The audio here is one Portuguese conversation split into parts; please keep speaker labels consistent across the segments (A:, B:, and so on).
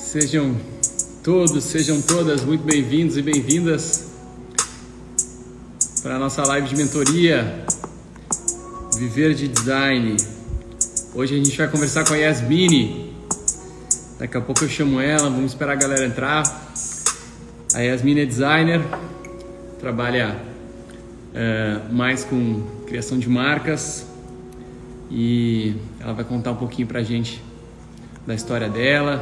A: Sejam todos, sejam todas muito bem-vindos e bem-vindas para a nossa live de mentoria Viver de Design. Hoje a gente vai conversar com a Yasmine. Daqui a pouco eu chamo ela, vamos esperar a galera entrar. A Yasmine é designer, trabalha mais com criação de marcas e ela vai contar um pouquinho pra gente da história dela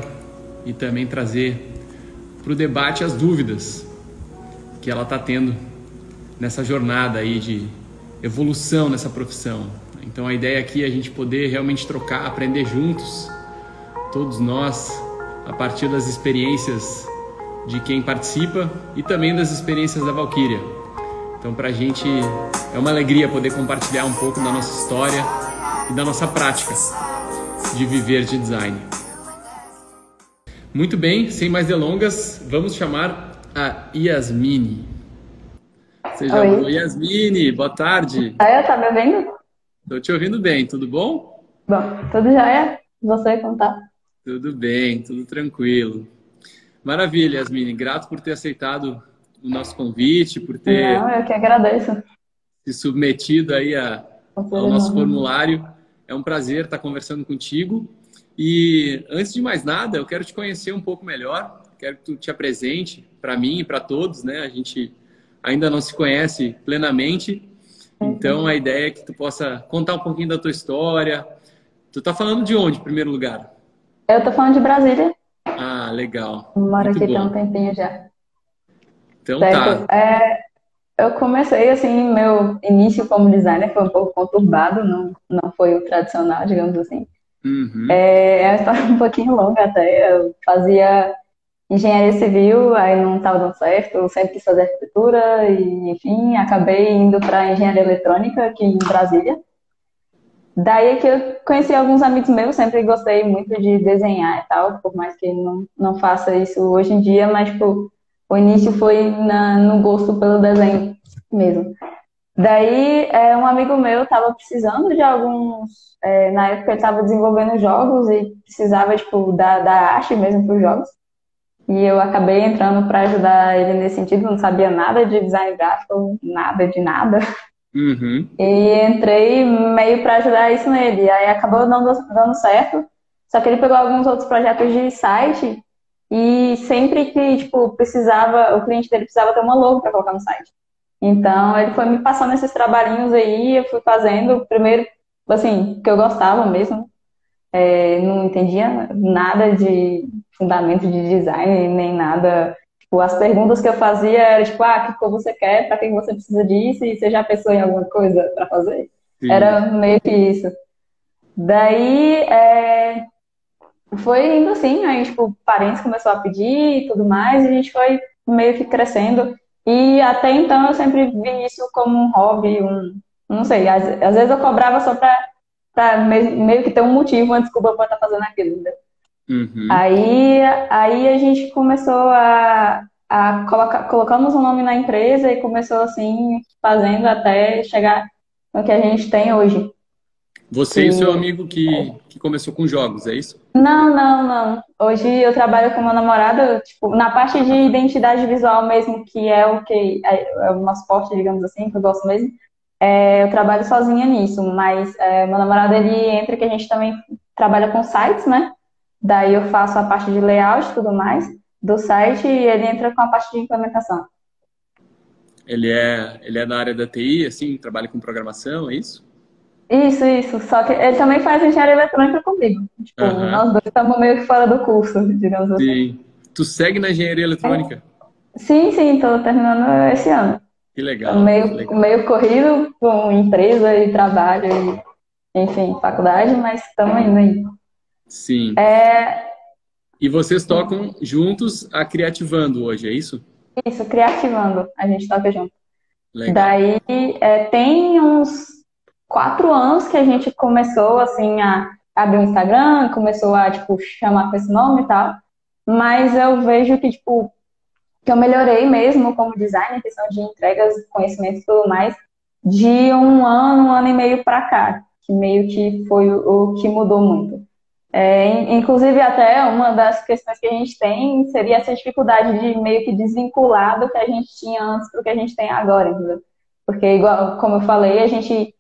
A: e também trazer para o debate as dúvidas que ela está tendo nessa jornada aí de evolução nessa profissão. Então a ideia aqui é a gente poder realmente trocar, aprender juntos, todos nós, a partir das experiências de quem participa e também das experiências da Valkyria. Então pra gente é uma alegria poder compartilhar um pouco da nossa história e da nossa prática de viver de design. Muito bem, sem mais delongas, vamos chamar a Yasmine. Seja boa, Yasmine, boa tarde.
B: Tá me ouvindo?
A: Estou te ouvindo bem, tudo bom?
B: Bom, tudo jóia? Você, como tá?
A: Tudo bem, tudo tranquilo. Maravilha, Yasmine, grato por ter aceitado o nosso convite, por ter
B: Não, eu que agradeço.
A: se submetido aí ao nosso formulário. É um prazer estar conversando contigo. E antes de mais nada, eu quero te conhecer um pouco melhor, quero que tu te apresente para mim e para todos, né? A gente ainda não se conhece plenamente, então a ideia é que tu possa contar um pouquinho da tua história. Tu tá falando de onde, em primeiro lugar?
B: Eu tô falando de Brasília.
A: Ah, legal.
B: Moro
A: Muito
B: aqui tem
A: bom.
B: um tempinho já.
A: Então
B: Certo.
A: tá.
B: Eu comecei, assim, meu início como designer foi um pouco conturbado, não foi o tradicional, digamos assim.
A: Uhum.
B: É uma história um pouquinho longa até. Eu fazia engenharia civil, aí não estava dando certo, eu sempre quis fazer arquitetura e, enfim, acabei indo para engenharia eletrônica aqui em Brasília. Daí é que eu conheci alguns amigos meus, sempre gostei muito de desenhar e tal, por mais que não faça isso hoje em dia, mas, tipo, o início foi no gosto pelo desenho mesmo. Daí, um amigo meu estava precisando de na época ele estava desenvolvendo jogos e precisava, tipo, da arte mesmo para os jogos. E eu acabei entrando para ajudar ele nesse sentido, não sabia nada de design gráfico, nada de nada.
A: Uhum.
B: E entrei meio para ajudar isso nele. Aí acabou não dando certo. Só que ele pegou alguns outros projetos de site e sempre que, tipo, o cliente dele precisava ter uma logo para colocar no site. Então ele foi me passando esses trabalhinhos aí, eu fui fazendo. Primeiro, assim, que eu gostava mesmo. Não entendia nada de fundamento de design, nem nada. Tipo, as perguntas que eu fazia eram tipo, que cor você quer, para que você precisa disso, e você já pensou em alguma coisa para fazer?
A: Sim.
B: Era meio que isso. Daí, foi indo assim, aí, tipo, parentes começou a pedir e tudo mais, e a gente foi meio que crescendo. E até então eu sempre vi isso como um hobby, não sei, às vezes eu cobrava só pra meio que ter um motivo, uma desculpa pra estar fazendo aquilo, né?
A: Uhum.
B: Aí a gente começou a colocamos um nome na empresa e começou assim, fazendo até chegar no que a gente tem hoje.
A: Você e o seu
B: Que
A: amigo que começou com jogos, é isso?
B: não. Hoje eu trabalho com meu namorado, tipo, na parte de identidade visual mesmo, que é o que é o nosso forte, digamos assim, que eu gosto mesmo. Eu trabalho sozinha nisso, mas meu namorado ele entra que a gente também trabalha com sites, né? Daí eu faço a parte de layout e tudo mais do site e ele entra com a parte de implementação.
A: Ele é da área da TI, assim, trabalha com programação, é isso?
B: Isso. Só que ele também faz engenharia eletrônica comigo. Tipo,
A: Aham.
B: nós dois estamos meio que fora do curso, digamos assim.
A: Sim. Tu segue na engenharia eletrônica?
B: Sim, estou terminando esse ano.
A: Que
B: Tô
A: legal, que
B: meio,
A: legal.
B: meio corrido com empresa e trabalho e, enfim, faculdade, mas estamos indo aí.
A: Sim.
B: É,
A: E vocês tocam juntos a Criativando hoje, é isso?
B: isso, Criativando, a gente toca junto.
A: Legal.
B: Daí, tem uns 4 anos que a gente começou, assim, a abrir um Instagram, começou a, tipo, chamar com esse nome e tal. Mas eu vejo que, tipo, que eu melhorei mesmo como designer, questão de entregas, conhecimentos e tudo mais, de um ano e meio pra cá, que meio que foi o que mudou muito. Inclusive, até uma das questões que a gente tem seria essa dificuldade de meio que desvincular do que a gente tinha antes para o que a gente tem agora, entendeu? Porque, igual, como eu falei, a gente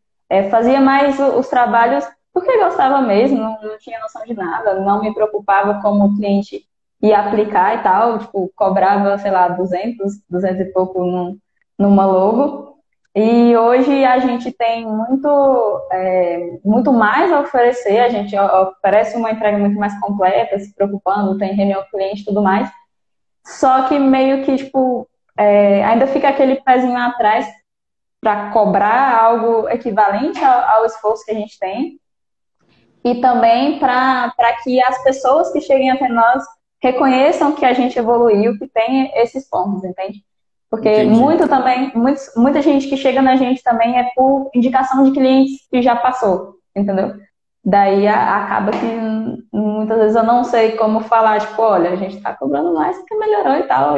B: fazia mais os trabalhos porque gostava mesmo, não tinha noção de nada, não me preocupava como o cliente ia aplicar e tal, tipo, cobrava, sei lá, 200 e pouco numa logo. E hoje a gente tem muito mais a oferecer, a gente oferece uma entrega muito mais completa, se preocupando, tem reunião com o cliente e tudo mais. Só que meio que, tipo, ainda fica aquele pezinho atrás para cobrar algo equivalente ao esforço que a gente tem e também para que as pessoas que cheguem até nós reconheçam que a gente evoluiu, que tem esses pontos, entende? Porque
A: Entendi.
B: muita gente que chega na gente também é por indicação de clientes que já passou, entendeu? Daí acaba que muitas vezes eu não sei como falar, tipo, olha, a gente tá cobrando mais porque melhorou e tal,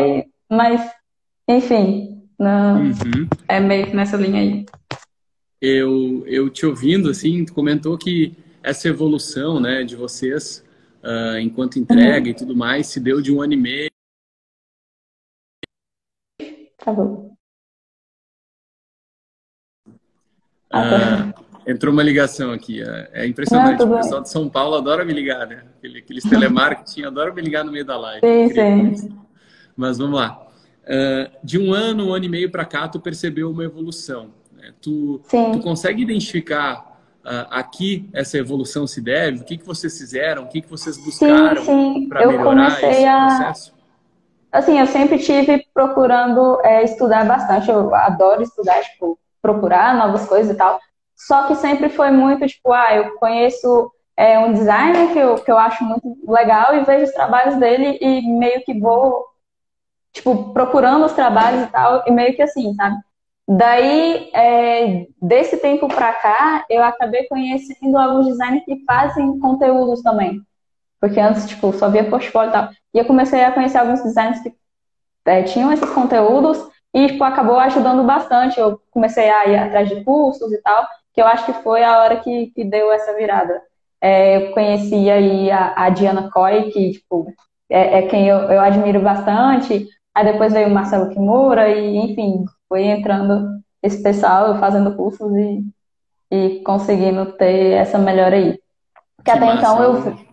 B: mas, enfim, não,
A: Uhum.
B: é meio que nessa linha aí.
A: Eu te ouvindo, assim, tu comentou que essa evolução, né, de vocês, enquanto entrega
B: Uhum,
A: e tudo mais, se deu de 1 ano e meio.
B: tá bom. Ah, tá.
A: Ah, entrou uma ligação aqui. É
B: Não,
A: impressionante. O
B: tudo
A: pessoal
B: bem.
A: de São Paulo adora me ligar, né? Aqueles telemarketing adoram me ligar no meio da live.
B: Sim,
A: Incrível isso.
B: sim.
A: Mas vamos lá. De 1 ano e meio para cá, tu percebeu uma evolução, né? Tu
B: Sim,
A: consegue identificar a que essa evolução se deve? O que vocês fizeram? O que vocês
B: sim,
A: buscaram
B: sim.
A: para
B: Eu
A: melhorar
B: comecei
A: esse
B: a.
A: processo?
B: Assim, eu sempre tive procurando estudar bastante. Eu adoro estudar, tipo, procurar novas coisas e tal. Só que sempre foi muito, tipo, eu conheço um designer que eu acho muito legal e vejo os trabalhos dele e meio que vou, tipo, procurando os trabalhos e tal, e meio que assim, sabe? Daí, desse tempo pra cá, eu acabei conhecendo alguns designers que fazem conteúdos também. Porque antes, tipo, só via portfólio e tal. E eu comecei a conhecer alguns designers que tinham esses conteúdos e, tipo, acabou ajudando bastante. Eu comecei a ir atrás de cursos e tal, que eu acho que foi a hora que deu essa virada. Eu conheci aí a Diana Coy, que, tipo, é quem eu admiro bastante. Aí depois veio o Marcelo Kimura e, enfim, foi entrando esse pessoal, eu fazendo cursos e conseguindo ter essa melhora aí. Porque
A: Que
B: até
A: massa.
B: então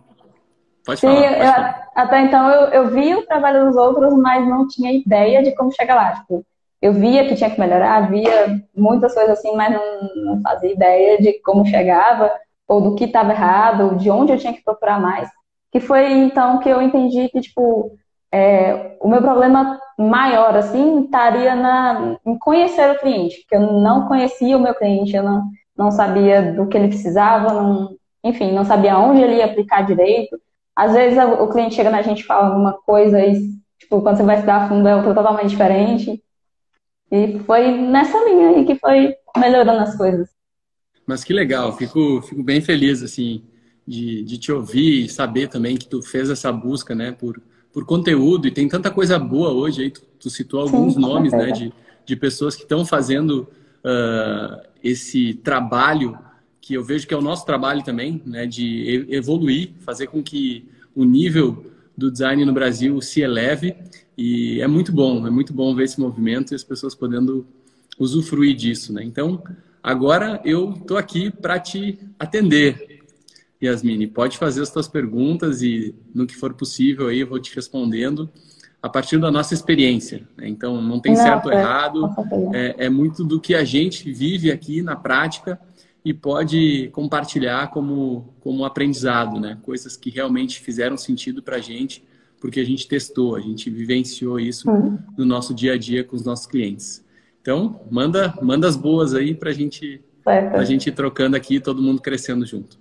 A: Pode
B: sim,
A: falar, pode falar.
B: até então eu via o trabalho dos outros, mas não tinha ideia de como chegar lá. Tipo, eu via que tinha que melhorar, via muitas coisas assim, mas não fazia ideia de como chegava, ou do que estava errado, de onde eu tinha que procurar mais. Que foi então que eu entendi que, tipo, o meu problema maior, assim, estaria em conhecer o cliente, porque eu não conhecia o meu cliente, eu não sabia do que ele precisava, enfim, não sabia onde ele ia aplicar direito. Às vezes o cliente chega na gente e fala alguma coisa e, tipo, quando você vai estudar a fundo é outra totalmente diferente. E foi nessa linha aí que foi melhorando as coisas.
A: Mas que legal, fico bem feliz, assim, de te ouvir e saber também que tu fez essa busca, né, por conteúdo, e tem tanta coisa boa hoje aí, tu citou alguns
B: Sim, com
A: nomes, né,
B: certeza.
A: de pessoas que estão fazendo esse trabalho, que eu vejo que é o nosso trabalho também, né, de evoluir, fazer com que o nível do design no Brasil se eleve, e é muito bom ver esse movimento e as pessoas podendo usufruir disso, né, então... Agora eu estou aqui para te atender, Yasmine. Pode fazer as tuas perguntas e no que for possível aí eu vou te respondendo a partir da nossa experiência, né? Então não tem certo
B: Não,
A: ou errado,
B: com certeza.
A: é muito do que a gente vive aqui na prática e pode compartilhar como aprendizado, né? Coisas que realmente fizeram sentido para a gente, porque a gente testou, a gente vivenciou isso
B: Hum,
A: no nosso dia a dia com os nossos clientes. Então, manda as boas aí para gente
B: certo,
A: ir trocando aqui e todo mundo crescendo junto.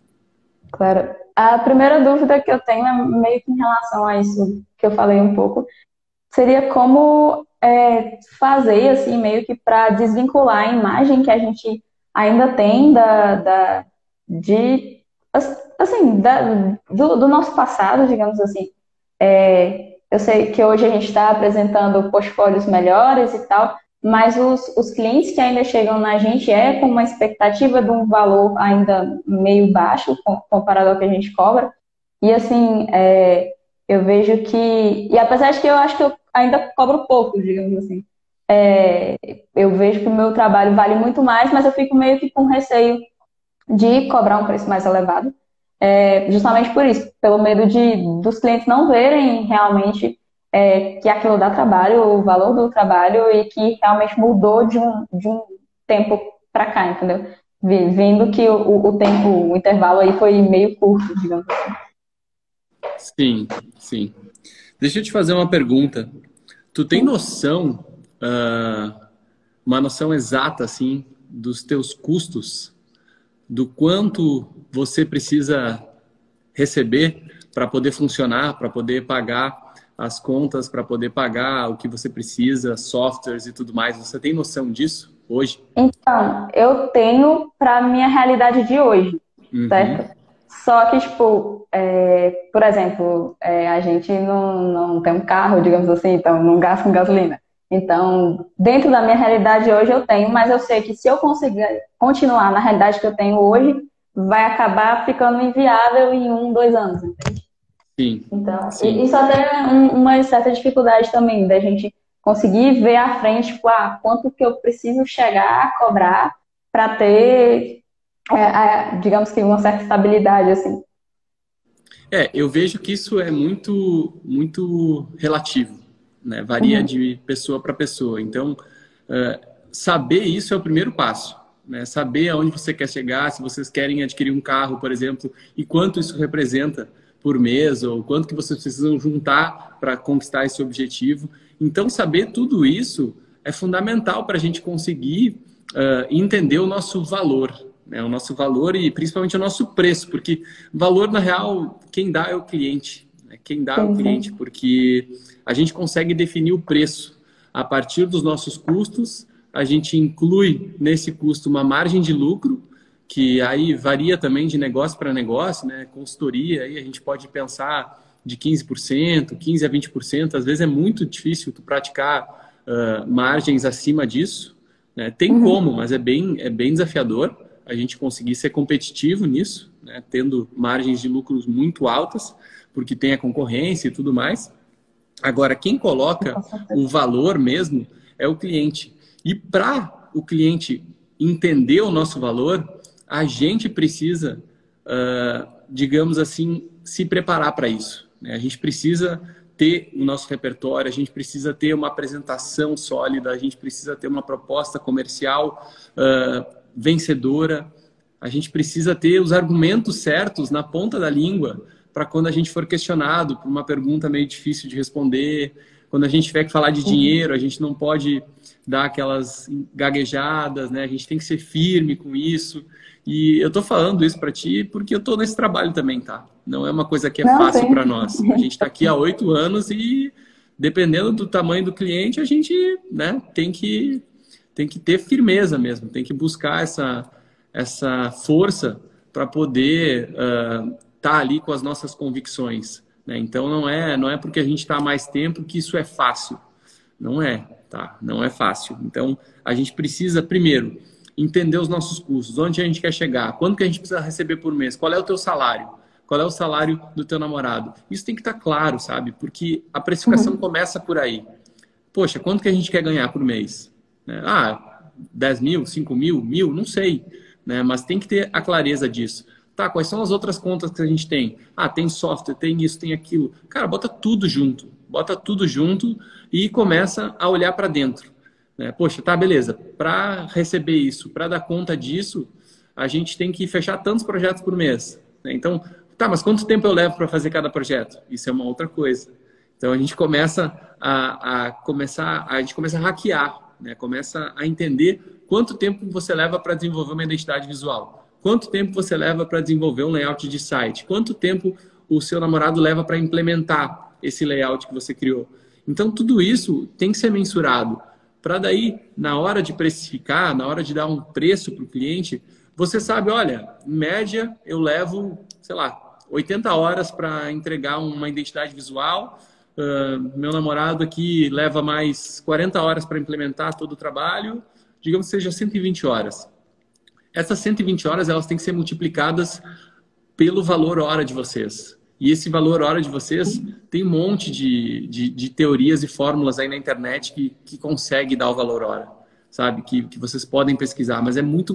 B: claro. A primeira dúvida que eu tenho é meio que em relação a isso que eu falei um pouco, seria como fazer, assim, meio que para desvincular a imagem que a gente ainda tem de, assim, do nosso passado, digamos assim. Eu sei que hoje a gente está apresentando portfólios melhores e tal, mas os clientes que ainda chegam na gente com uma expectativa de um valor ainda meio baixo comparado ao que a gente cobra. E assim, eu vejo que, e apesar de que eu acho que eu ainda cobro pouco, digamos assim, é, eu vejo que o meu trabalho vale muito mais, mas eu fico meio que com receio de cobrar um preço mais elevado, justamente por isso, pelo medo dos clientes não verem realmente que aquilo dá trabalho, o valor do trabalho e que realmente mudou de um tempo para cá, entendeu? Vendo que o tempo, o intervalo aí foi meio curto, digamos assim.
A: Sim, sim. Deixa eu te fazer uma pergunta. Tu tem
B: Sim.
A: noção, uma noção exata, assim, dos teus custos, do quanto você precisa receber para poder funcionar, para poder pagar as contas, para poder pagar o que você precisa, softwares e tudo mais? Você tem noção disso hoje?
B: Então, eu tenho para minha realidade de hoje,
A: Uhum,
B: certo? Só que, tipo, por exemplo, a gente não tem um carro, digamos assim, então não gasta com gasolina. Então, dentro da minha realidade hoje eu tenho, mas eu sei que se eu conseguir continuar na realidade que eu tenho hoje, vai acabar ficando inviável em 1, 2 anos.
A: sim,
B: Então,
A: sim.
B: isso até é uma certa dificuldade também, da gente conseguir ver à frente, tipo, quanto que eu preciso chegar a cobrar para ter, digamos que, uma certa estabilidade, assim.
A: Eu vejo que isso é muito, muito relativo, né? Varia
B: Uhum,
A: de pessoa para pessoa. Então, saber isso é o primeiro passo, né? Saber aonde você quer chegar, se vocês querem adquirir um carro, por exemplo, e quanto isso representa por mês, ou quanto que vocês precisam juntar para conquistar esse objetivo. Então, saber tudo isso é fundamental para a gente conseguir entender o nosso valor, né? O nosso valor e principalmente o nosso preço, porque valor, na real, quem dá é o cliente, né? Quem dá é o
B: sim,
A: cliente,
B: sim.
A: porque a gente consegue definir o preço a partir dos nossos custos, a gente inclui nesse custo uma margem de lucro, que aí varia também de negócio para negócio, né? Consultoria, aí a gente pode pensar de 15%, 15 a 20%, às vezes é muito difícil tu praticar margens acima disso, né? Tem como,
B: Uhum.
A: mas é bem desafiador a gente conseguir ser competitivo nisso, né? Tendo margens de lucros muito altas, porque tem a concorrência e tudo mais. Agora, quem coloca
B: Com certeza.
A: o valor mesmo é o cliente. E para o cliente entender o nosso valor, a gente precisa, digamos assim, se preparar para isso, né? A gente precisa ter o nosso repertório, a gente precisa ter uma apresentação sólida, a gente precisa ter uma proposta comercial vencedora, a gente precisa ter os argumentos certos na ponta da língua para quando a gente for questionado por uma pergunta meio difícil de responder. Quando a gente tiver que falar de
B: Uhum.
A: dinheiro, a gente não pode dar aquelas gaguejadas, né? A gente tem que ser firme com isso. E eu tô falando isso para ti porque eu tô nesse trabalho também, tá? Não é uma coisa que é
B: Não,
A: fácil para
B: sim.
A: nós. A gente está aqui há 8 anos e dependendo do tamanho do cliente, a gente, né, tem que ter firmeza mesmo, tem que buscar essa força para poder estar ali com as nossas convicções, né? Então não é porque a gente está há mais tempo que isso é fácil, não é, tá? Não é fácil. Então a gente precisa primeiro entender os nossos custos, onde a gente quer chegar, quanto que a gente precisa receber por mês, qual é o teu salário, qual é o salário do teu namorado. Isso tem que estar claro, sabe? Porque a precificação
B: Uhum.
A: começa por aí. Poxa, quanto que a gente quer ganhar por mês? Né? 10 mil, 5 mil, 1.000, não sei, né? Mas tem que ter a clareza disso. Tá, quais são as outras contas que a gente tem? Tem software, tem isso, tem aquilo. Cara, bota tudo junto e começa a olhar para dentro, né? Poxa, tá, beleza. Para receber isso, para dar conta disso, a gente tem que fechar tantos projetos por mês, né? Então, tá, mas quanto tempo eu levo para fazer cada projeto? Isso é uma outra coisa. Então a gente começa a gente começa a hackear, né? Começa a entender quanto tempo você leva para desenvolver uma identidade visual, quanto tempo você leva para desenvolver um layout de site, quanto tempo o seu namorado leva para implementar esse layout que você criou. Então tudo isso tem que ser mensurado para daí na hora de precificar, na hora de dar um preço para o cliente, você sabe, olha, em média eu levo, sei lá, 80 horas para entregar uma identidade visual. Meu namorado aqui leva mais 40 horas para implementar todo o trabalho, digamos que seja 120 horas. Essas 120 horas elas têm que ser multiplicadas pelo valor hora de vocês. E esse valor hora de vocês tem um monte de teorias e fórmulas aí na internet que consegue dar o valor hora, sabe? Que vocês podem pesquisar, mas é muito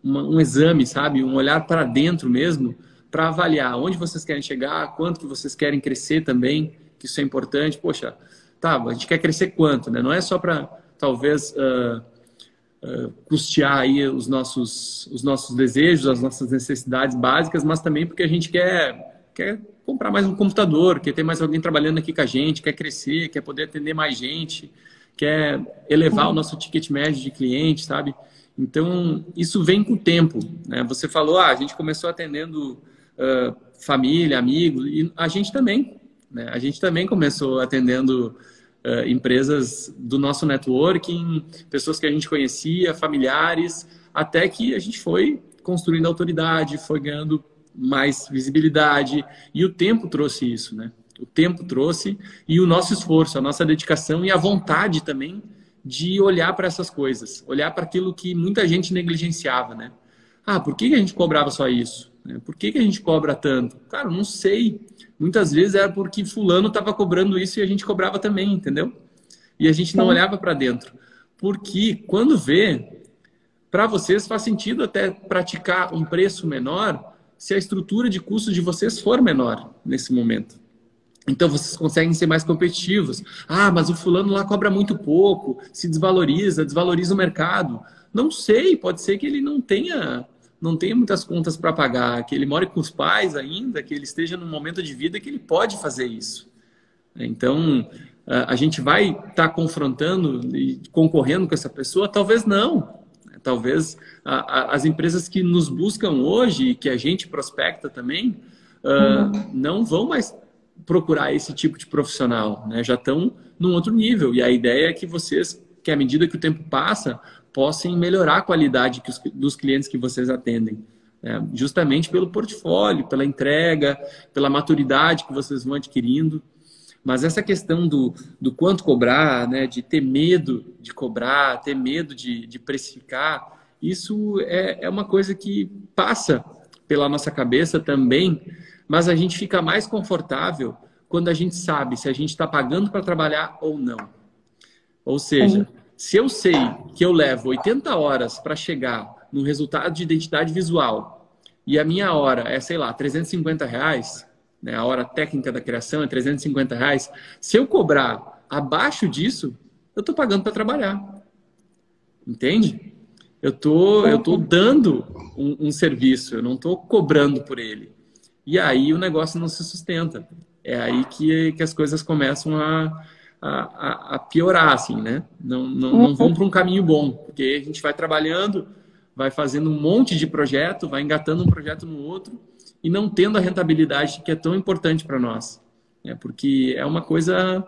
A: um exame, sabe? Um olhar para dentro mesmo, para avaliar onde vocês querem chegar, quanto que vocês querem crescer também, que isso é importante. Poxa, tá, a gente quer crescer quanto, né? Não é só para, talvez, custear aí os nossos desejos, as nossas necessidades básicas, mas também porque a gente quer comprar mais um computador, quer ter mais alguém trabalhando aqui com a gente, quer crescer, quer poder atender mais gente, quer elevar o nosso ticket médio de cliente, sabe? Então, isso vem com o tempo, né? Você falou, a gente começou atendendo família, amigos, e a gente também, né? A gente também começou atendendo empresas do nosso networking, pessoas que a gente conhecia, familiares, até que a gente foi construindo autoridade, foi ganhando mais visibilidade, e o tempo trouxe isso, né? O tempo trouxe, e o nosso esforço, a nossa dedicação e a vontade também de olhar para essas coisas, olhar para aquilo que muita gente negligenciava, né? Por que a gente cobrava só isso? Por que a gente cobra tanto? Cara, não sei. Muitas vezes era porque fulano estava cobrando isso e a gente cobrava também, entendeu? E a gente não olhava para dentro. Porque quando vê, para vocês faz sentido até praticar um preço menor se a estrutura de custo de vocês for menor nesse momento. Então vocês conseguem ser mais competitivos. Mas o fulano lá cobra muito pouco, se desvaloriza o mercado. Não sei, pode ser que ele não tenha muitas contas para pagar, que ele more com os pais ainda, que ele esteja num momento de vida que ele pode fazer isso. Então, a gente vai estar confrontando e concorrendo com essa pessoa? Talvez não. Talvez as empresas que nos buscam hoje e que a gente prospecta também não vão mais procurar esse tipo de profissional, né? Já estão num outro nível. E a ideia é que vocês, que à medida que o tempo passa, possam melhorar a qualidade dos clientes que vocês atendem. Né? Justamente pelo portfólio, pela entrega, pela maturidade que vocês vão adquirindo. Mas essa questão do quanto cobrar, né? De ter medo de cobrar, ter medo de precificar, isso é uma coisa que passa pela nossa cabeça também, mas a gente fica mais confortável quando a gente sabe se a gente está pagando para trabalhar ou não. Ou seja, se eu sei que eu levo 80 horas para chegar no resultado de identidade visual e a minha hora é, sei lá, R$ 350, né? A hora técnica da criação é R$ 350, se eu cobrar abaixo disso, eu estou pagando para trabalhar. Entende? Eu tô dando um serviço, eu não estou cobrando por ele. E aí o negócio não se sustenta. É aí que as coisas começam a piorar, assim, né? Não vão para um caminho bom, porque a gente vai trabalhando, vai fazendo um monte de projeto, vai engatando um projeto no outro e não tendo a rentabilidade que é tão importante para nós. Porque é uma coisa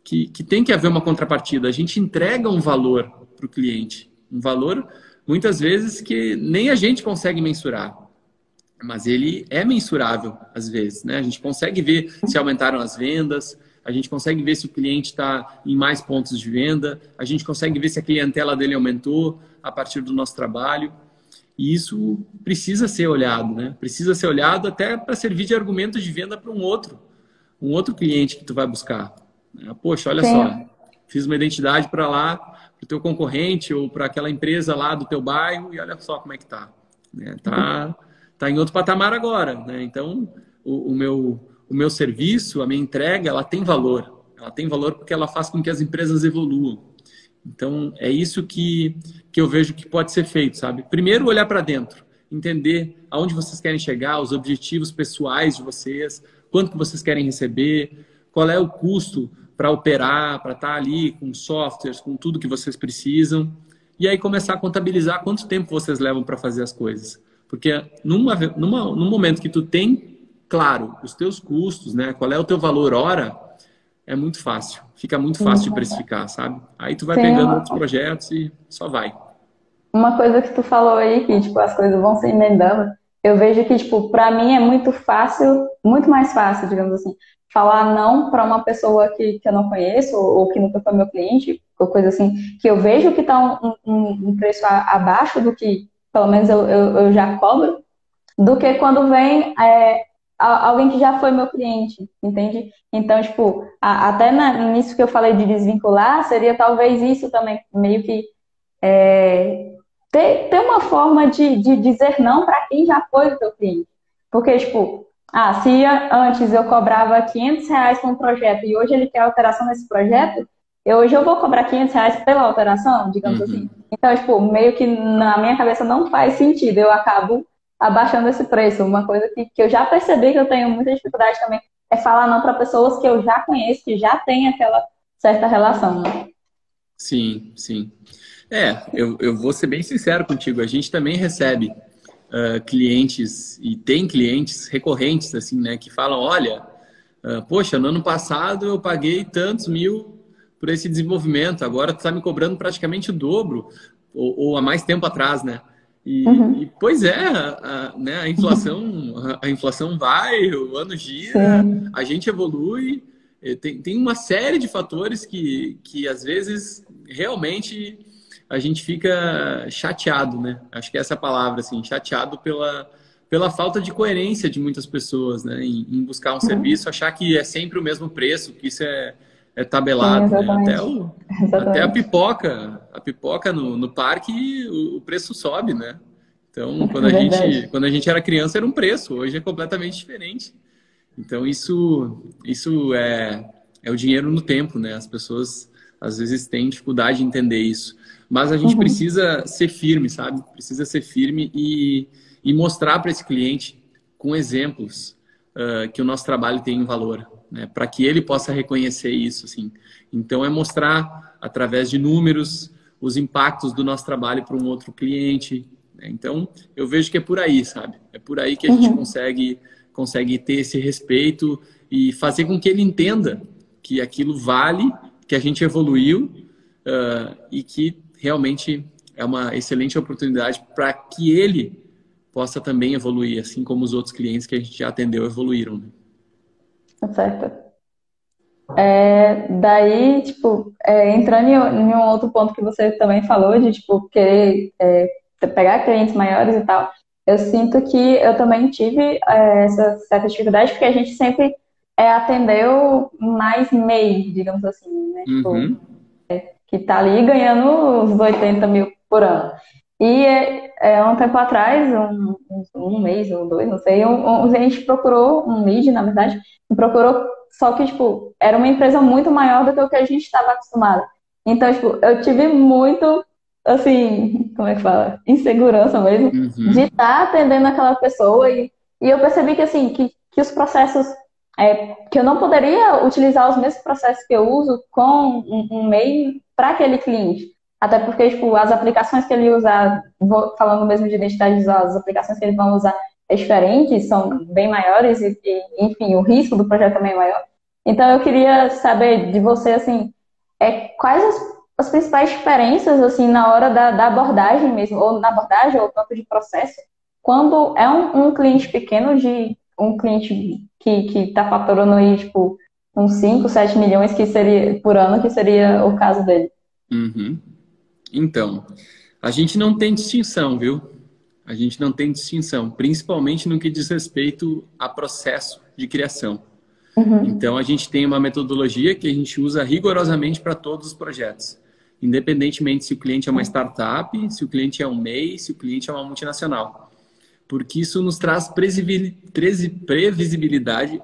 A: que tem que haver uma contrapartida. A gente entrega um valor para o cliente, um valor, muitas vezes, que nem a gente consegue mensurar. Mas ele é mensurável, às vezes, né? A gente consegue ver se aumentaram as vendas, a gente consegue ver se o cliente está em mais pontos de venda, a gente consegue ver se a clientela dele aumentou a partir do nosso trabalho. E isso precisa ser olhado, né? Precisa ser olhado até para servir de argumento de venda para um outro cliente que tu vai buscar. Poxa, olha só, fiz uma identidade para lá, para o teu concorrente ou para aquela empresa lá do teu bairro e olha só como é que tá. Tá em outro patamar agora, né? Então, o meu serviço, a minha entrega, ela tem valor. Ela tem valor porque ela faz com que as empresas evoluam. Então, é isso que eu vejo que pode ser feito, sabe? Primeiro, olhar para dentro. Entender aonde vocês querem chegar, os objetivos pessoais de vocês, quanto que vocês querem receber, qual é o custo para operar, para estar ali com softwares, com tudo que vocês precisam. E aí começar a contabilizar quanto tempo vocês levam para fazer as coisas. Porque num momento que tu tem, claro, os teus custos, né? Qual é o teu valor hora, é muito fácil. Fica muito fácil de precificar, sabe? Aí tu vai pegando outros projetos e só vai.
B: Uma coisa que tu falou aí, que tipo, as coisas vão se emendando, eu vejo que, tipo, pra mim é muito fácil, muito mais fácil, digamos assim, falar não para uma pessoa que eu não conheço, ou que nunca foi meu cliente, ou coisa assim, que eu vejo que tá um preço abaixo do que, pelo menos eu já cobro, do que quando vem alguém que já foi meu cliente, entende? Então, tipo, até nisso que eu falei de desvincular, seria talvez isso também, meio que é, ter uma forma de dizer não para quem já foi o teu cliente. Porque, tipo, se antes eu cobrava R$ 500 por um projeto e hoje ele quer alteração nesse projeto, hoje eu vou cobrar R$ 500 pela alteração, digamos assim.
A: Uhum.
B: Então, tipo, meio que na minha cabeça não faz sentido, eu acabo abaixando esse preço. Uma coisa que eu já percebi que eu tenho muita dificuldade também é falar não para pessoas que eu já conheço, que já têm aquela certa relação, né?
A: Sim, sim. Eu vou ser bem sincero contigo. A gente também recebe clientes e tem clientes recorrentes, assim, né? Que falam, olha, poxa, no ano passado eu paguei tantos mil por esse desenvolvimento. Agora tu está me cobrando praticamente o dobro, ou há mais tempo atrás, né?
B: Uhum.
A: Pois é, né, a inflação vai, o ano gira,
B: Sim,
A: a gente evolui, tem uma série de fatores que às vezes realmente a gente fica chateado, né? Acho que essa é a palavra, assim, chateado pela falta de coerência de muitas pessoas, né? Em buscar um
B: uhum.
A: serviço, achar que é sempre o mesmo preço, que isso é
B: Sim,
A: tabelado, né? Até,
B: exatamente.
A: o, até
B: Exatamente.
A: a pipoca no parque, o preço sobe, né? Então,
B: Verdade.
A: quando a gente era criança era um preço, hoje é completamente diferente. Então, isso é o dinheiro no tempo, né? As pessoas às vezes têm dificuldade de entender isso. Mas a gente
B: Uhum.
A: precisa ser firme, sabe? Precisa ser firme e mostrar para esse cliente, com exemplos, que o nosso trabalho tem valor, né? Para que ele possa reconhecer isso, assim. Então, é mostrar, através de números, os impactos do nosso trabalho para um outro cliente, né? Então, eu vejo que é por aí, sabe? É por aí que a gente
B: Uhum.
A: consegue ter esse respeito e fazer com que ele entenda que aquilo vale, que a gente evoluiu, e que realmente é uma excelente oportunidade para que ele possa também evoluir, assim como os outros clientes que a gente já atendeu evoluíram, né?
B: Tá certo. Daí, tipo, entrando em um outro ponto que você também falou, de, tipo, querer pegar clientes maiores e tal, eu sinto que eu também tive essa certa dificuldade, porque a gente sempre atendeu mais MEI, digamos assim, né? Tipo,
A: Uhum,
B: que tá ali ganhando uns 80 mil por ano. E um tempo atrás, um mês ou dois, não sei, a gente procurou um lead, na verdade, e procurou, só que, tipo, era uma empresa muito maior do que o que a gente estava acostumado. Então, tipo, eu tive muito, assim, como é que fala? Insegurança mesmo, de
A: uhum,
B: estar atendendo aquela pessoa e eu percebi que, assim, que os processos que eu não poderia utilizar os mesmos processos que eu uso com um MEI para aquele cliente. Até porque, tipo, as aplicações que ele usar, falando mesmo de identidade visual, as aplicações que eles vão usar é diferente, são bem maiores enfim, o risco do projeto também é maior. Então, eu queria saber de você, assim, quais as principais diferenças, assim, na hora da abordagem mesmo, ou na abordagem ou tanto de processo, quando é um cliente pequeno, de um cliente que está faturando aí, tipo, uns 5 7 milhões que seria, por ano, que seria o caso dele.
A: uhum. Então, a gente não tem distinção, viu? A gente não tem distinção, principalmente no que diz respeito a processo de criação.
B: Uhum.
A: Então, a gente tem uma metodologia que a gente usa rigorosamente para todos os projetos, independentemente se o cliente é uma startup, se o cliente é um MEI, se o cliente é uma multinacional, porque isso nos traz previsibilidade,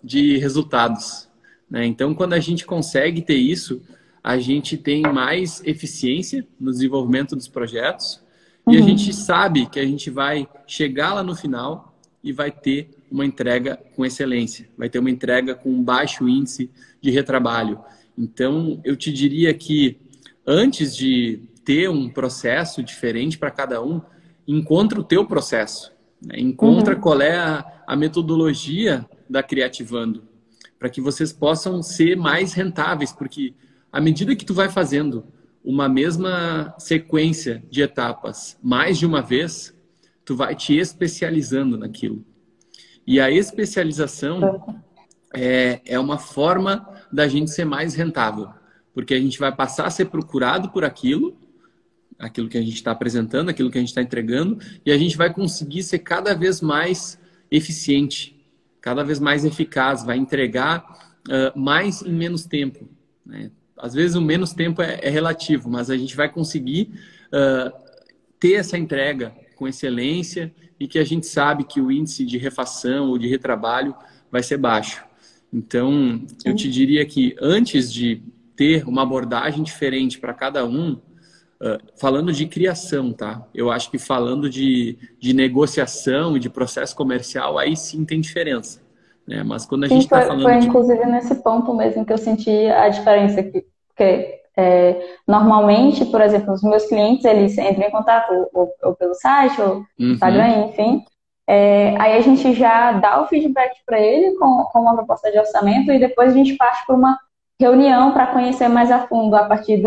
A: de resultados, né? Então, quando a gente consegue ter isso, a gente tem mais eficiência no desenvolvimento dos projetos e a gente
B: Uhum.
A: sabe que a gente vai chegar lá no final e vai ter uma entrega com excelência, vai ter uma entrega com baixo índice de retrabalho. Então, eu te diria que antes de ter um processo diferente para cada um, encontra o teu processo, né? Encontra
B: Uhum.
A: qual é a metodologia da Criativando, para que vocês possam ser mais rentáveis, porque à medida que tu vai fazendo uma mesma sequência de etapas mais de uma vez, tu vai te especializando naquilo. E a especialização é uma forma da gente ser mais rentável, porque a gente vai passar a ser procurado por aquilo que a gente está apresentando, aquilo que a gente está entregando, e a gente vai conseguir ser cada vez mais eficiente, cada vez mais eficaz, vai entregar mais em menos tempo, né? Às vezes o menos tempo é relativo, mas a gente vai conseguir ter essa entrega com excelência e que a gente sabe que o índice de refação ou de retrabalho vai ser baixo. Então, eu te diria que antes de ter uma abordagem diferente para cada um, falando de criação, tá? Eu acho que falando de negociação e de processo comercial, aí sim tem diferença, né? Mas quando a gente
B: Sim,
A: está
B: foi
A: falando de...
B: inclusive nesse ponto mesmo que eu senti a diferença aqui. Porque normalmente, por exemplo, os meus clientes, eles entram em contato ou pelo site, ou
A: Uhum,
B: Instagram, enfim. Aí a gente já dá o feedback para ele com uma proposta de orçamento e depois a gente parte para uma reunião para conhecer mais a fundo a partir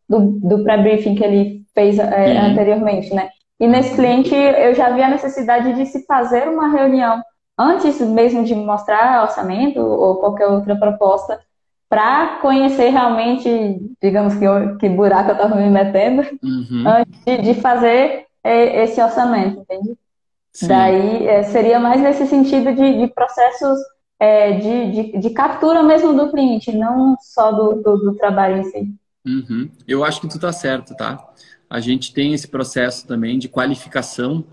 B: do pré-briefing que ele fez
A: sim,
B: anteriormente, né? E nesse
A: uhum,
B: cliente eu já vi a necessidade de se fazer uma reunião antes mesmo de mostrar orçamento ou qualquer outra proposta, para conhecer realmente, digamos que buraco eu estava me metendo,
A: uhum,
B: antes de fazer esse orçamento, entende?
A: sim.
B: Daí seria mais nesse sentido de processos de captura mesmo do cliente, não só do trabalho em si.
A: Uhum. Eu acho que tu tá certo, tá? A gente tem esse processo também de qualificação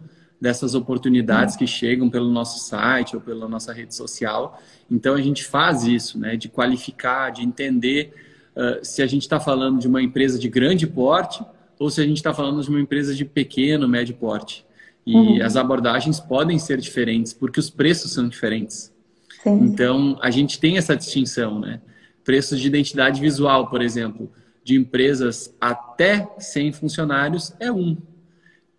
A: dessas oportunidades que chegam pelo nosso site ou pela nossa rede social. Então a gente faz isso, né? De qualificar, de entender se a gente está falando de uma empresa de grande porte ou se a gente está falando de uma empresa de pequeno, médio porte. E as
B: Uhum.
A: abordagens podem ser diferentes porque os preços são diferentes.
B: Sim.
A: Então, a gente tem essa distinção, né? Preços de identidade visual, por exemplo, de empresas até 100 funcionários é um.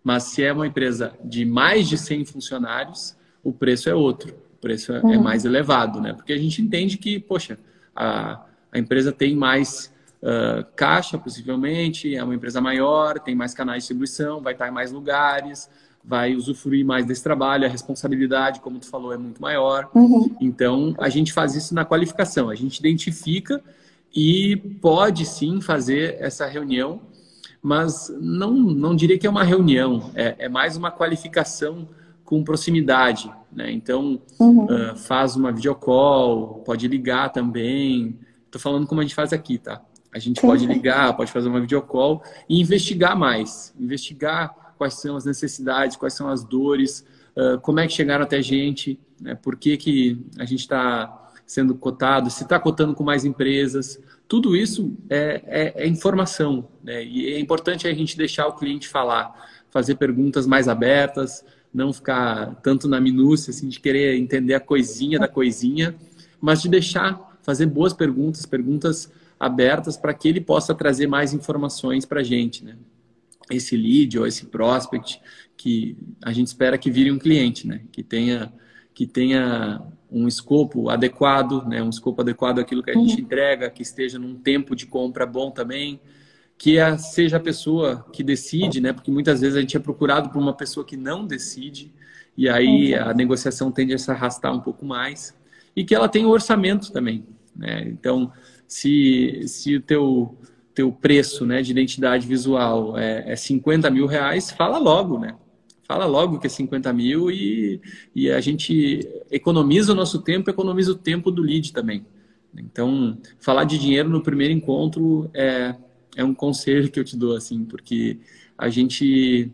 A: Mas se é uma empresa de mais de 100 funcionários, o preço é outro. O preço é mais
B: Uhum.
A: elevado, né? Porque a gente entende que, poxa, a empresa tem mais caixa, possivelmente, é uma empresa maior, tem mais canais de distribuição, vai estar em mais lugares, vai usufruir mais desse trabalho, a responsabilidade, como tu falou, é muito maior.
B: Uhum.
A: Então, a gente faz isso na qualificação, a gente identifica e pode sim fazer essa reunião, mas não diria que é uma reunião, é mais uma qualificação com proximidade, né? Então,
B: Uhum.
A: faz uma videocall, pode ligar também. Estou falando como a gente faz aqui, tá? A gente
B: Sim,
A: pode
B: sim.
A: ligar, pode fazer uma videocall e investigar mais, investigar quais são as necessidades, quais são as dores, como é que chegaram até a gente, né? Por que que a gente está sendo cotado, se está cotando com mais empresas. Tudo isso é informação, né? E é importante a gente deixar o cliente falar, fazer perguntas mais abertas, não ficar tanto na minúcia, assim, de querer entender a coisinha da coisinha, mas de deixar fazer boas perguntas, perguntas abertas para que ele possa trazer mais informações para a gente, né? Esse lead ou esse prospect que a gente espera que vire um cliente, né? Que tenha um escopo adequado, né? Um escopo adequado àquilo que a gente
B: Uhum.
A: entrega, que esteja num tempo de compra bom também, que seja a pessoa que decide, né? Porque muitas vezes a gente é procurado por uma pessoa que não decide e aí a
B: Exato.
A: negociação tende a se arrastar um pouco mais e que ela tem o orçamento também, né? Então, se o teu preço, né, de identidade visual é 50 mil reais, fala logo, né? Fala logo que é 50 mil e a gente economiza o nosso tempo, economiza o tempo do lead também. Então, falar de dinheiro no primeiro encontro é um conselho que eu te dou, assim, porque a gente,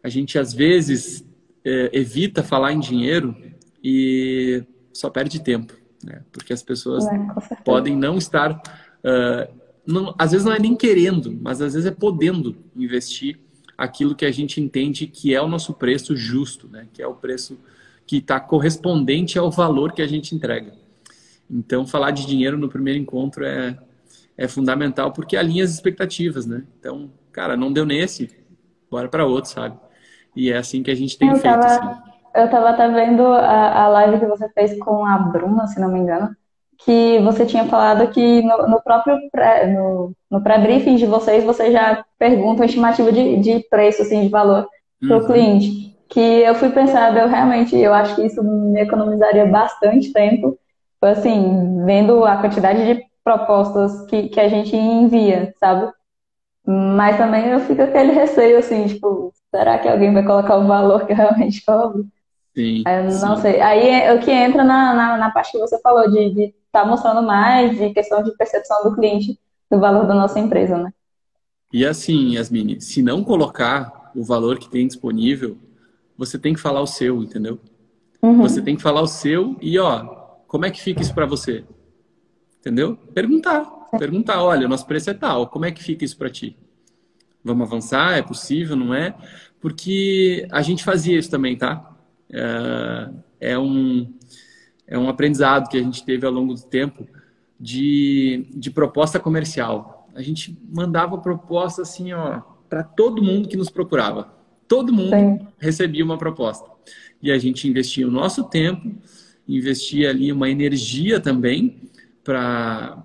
A: a gente às vezes evita falar em dinheiro e só perde tempo, né? Porque as pessoas
B: Né, com certeza.
A: podem não estar, às vezes não é nem querendo, mas às vezes é podendo investir aquilo que a gente entende que é o nosso preço justo, né? Que é o preço que está correspondente ao valor que a gente entrega. Então, falar de dinheiro no primeiro encontro é fundamental porque alinha as expectativas, né? Então, cara, não deu nesse, bora para outro, sabe? E é assim que a gente tem
B: Eu
A: feito,
B: tava,
A: assim.
B: eu tava até vendo a live que você fez com a Bruna, se não me engano, que você tinha falado que no próprio no pré-briefing de vocês, você já pergunta uma estimativa de preço, assim, de valor para o
A: Uhum,
B: cliente. Que eu fui pensando, eu acho que isso me economizaria bastante tempo, foi assim, vendo a quantidade de propostas que a gente envia, sabe? Mas também eu fico com aquele receio, assim, tipo, será que alguém vai colocar o valor que eu realmente cobro?
A: Sim,
B: Não
A: sim.
B: sei. Aí é o que entra na parte que você falou, de estar mostrando mais, de questão de percepção do cliente, do valor da nossa empresa, né?
A: E assim, Yasmine, se não colocar o valor que tem disponível, você tem que falar o seu, entendeu? Você tem
B: Uhum.
A: que falar o seu e, ó, como é que fica isso para você? Entendeu? Perguntar. Perguntar, olha, nosso preço é tal, como é que fica isso para ti? Vamos avançar? É possível, não é? Porque a gente fazia isso também, tá? É um, é um aprendizado que a gente teve ao longo do tempo de proposta comercial. A gente mandava proposta assim, ó, para todo mundo que nos procurava. Todo mundo
B: Sim.
A: recebia uma proposta. E a gente investia o nosso tempo, investia ali uma energia também para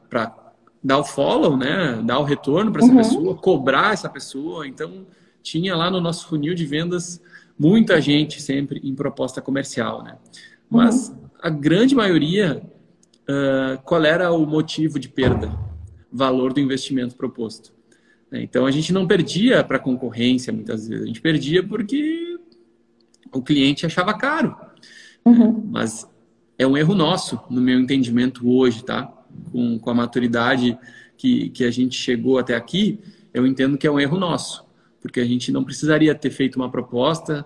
A: dar o follow, né? Dar o retorno para essa pessoa,
B: Uhum.
A: cobrar essa pessoa. Então, tinha lá no nosso funil de vendas muita gente sempre em proposta comercial, né? Mas
B: Uhum.
A: a grande maioria, qual era o motivo de perda? Valor do investimento proposto. Né? Então a gente não perdia para a concorrência muitas vezes, a gente perdia porque o cliente achava caro. Né?
B: Uhum.
A: Mas é um erro nosso, no meu entendimento hoje, tá? Com a maturidade que a gente chegou até aqui, eu entendo que é um erro nosso, porque a gente não precisaria ter feito uma proposta,